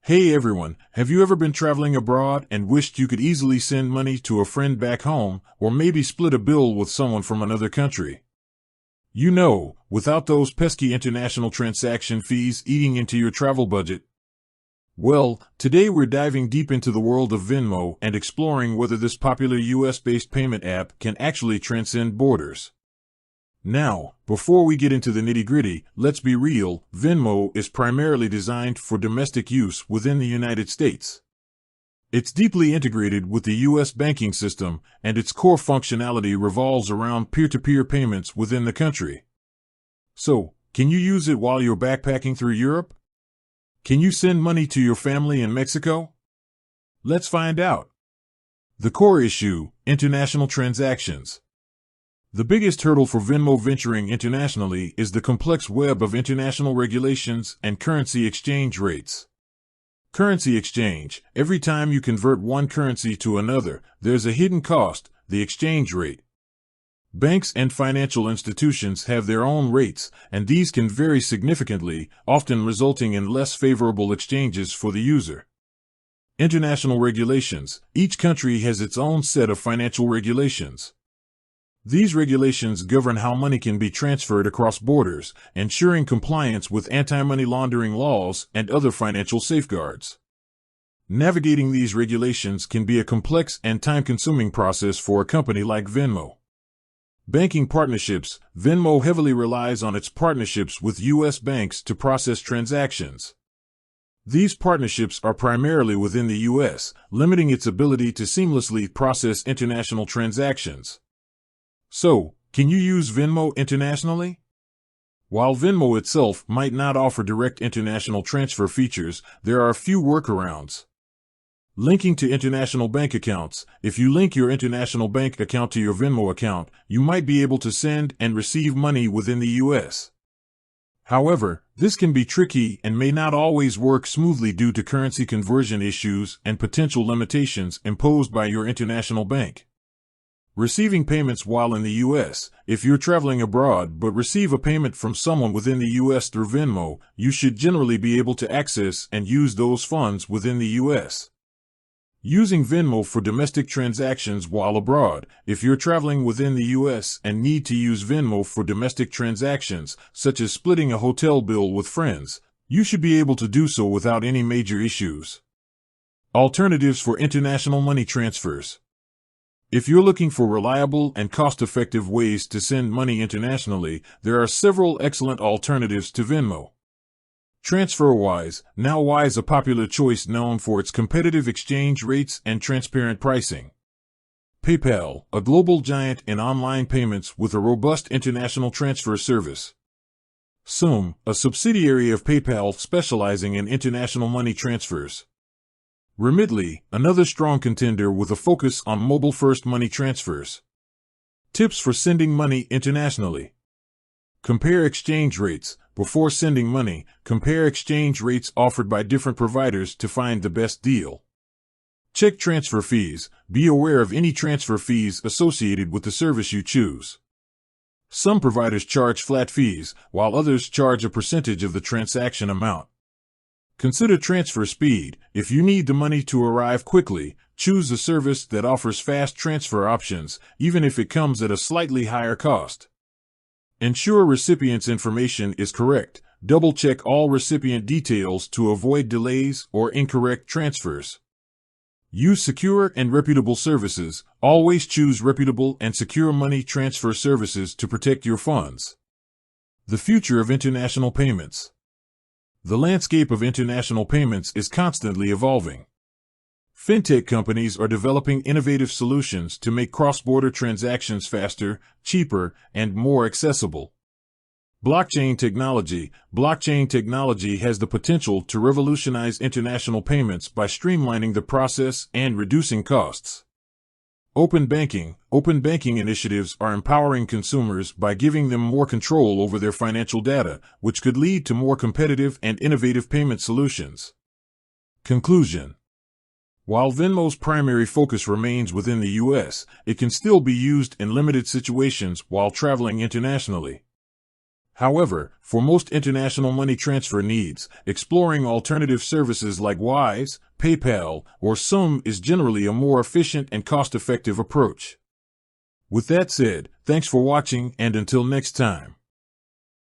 Hey everyone, have you ever been traveling abroad and wished you could easily send money to a friend back home, or maybe split a bill with someone from another country? You know, without those pesky international transaction fees eating into your travel budget. Well, today we're diving deep into the world of Venmo and exploring whether this popular US-based payment app can actually transcend borders. Now, before we get into the nitty-gritty, let's be real, Venmo is primarily designed for domestic use within the United States. It's deeply integrated with the U.S. banking system, and its core functionality revolves around peer-to-peer payments within the country. So, can you use it while you're backpacking through Europe? Can you send money to your family in Mexico? Let's find out. The core issue: international transactions. The biggest hurdle for Venmo venturing internationally is the complex web of international regulations and currency exchange rates. Currency exchange: every time you convert one currency to another, there's a hidden cost, the exchange rate. Banks and financial institutions have their own rates, and these can vary significantly, often resulting in less favorable exchanges for the user. International regulations: each country has its own set of financial regulations. These regulations govern how money can be transferred across borders, ensuring compliance with anti-money laundering laws and other financial safeguards. Navigating these regulations can be a complex and time-consuming process for a company like Venmo. Banking partnerships: Venmo heavily relies on its partnerships with U.S. banks to process transactions. These partnerships are primarily within the U.S., limiting its ability to seamlessly process international transactions. So, can you use Venmo internationally? While Venmo itself might not offer direct international transfer features, there are a few workarounds. Linking to international bank accounts: if you link your international bank account to your Venmo account, you might be able to send and receive money within the U.S. However, this can be tricky and may not always work smoothly due to currency conversion issues and potential limitations imposed by your international bank. Receiving payments while in the U.S. If you're traveling abroad but receive a payment from someone within the U.S. through Venmo, you should generally be able to access and use those funds within the U.S. Using Venmo for domestic transactions while abroad: if you're traveling within the U.S. and need to use Venmo for domestic transactions, such as splitting a hotel bill with friends, you should be able to do so without any major issues. Alternatives for international money transfers. If you're looking for reliable and cost-effective ways to send money internationally, there are several excellent alternatives to Venmo. TransferWise: now Wise, a popular choice known for its competitive exchange rates and transparent pricing. PayPal: a global giant in online payments with a robust international transfer service. Xoom: a subsidiary of PayPal specializing in international money transfers. Remitly: another strong contender with a focus on mobile-first money transfers. Tips for sending money internationally. Compare exchange rates. Before sending money, compare exchange rates offered by different providers to find the best deal. Check transfer fees. Be aware of any transfer fees associated with the service you choose. Some providers charge flat fees, while others charge a percentage of the transaction amount. Consider transfer speed. If you need the money to arrive quickly, choose a service that offers fast transfer options, even if it comes at a slightly higher cost. Ensure recipient's information is correct. Double-check all recipient details to avoid delays or incorrect transfers. Use secure and reputable services. Always choose reputable and secure money transfer services to protect your funds. The future of international payments. The landscape of international payments is constantly evolving. Fintech companies are developing innovative solutions to make cross-border transactions faster, cheaper, and more accessible. Blockchain technology. Blockchain technology has the potential to revolutionize international payments by streamlining the process and reducing costs. Open banking. Open banking initiatives are empowering consumers by giving them more control over their financial data, which could lead to more competitive and innovative payment solutions. Conclusion. While Venmo's primary focus remains within the U.S., it can still be used in limited situations while traveling internationally. However, for most international money transfer needs, exploring alternative services like Wise, PayPal, or Sum is generally a more efficient and cost-effective approach. With that said, thanks for watching, and until next time.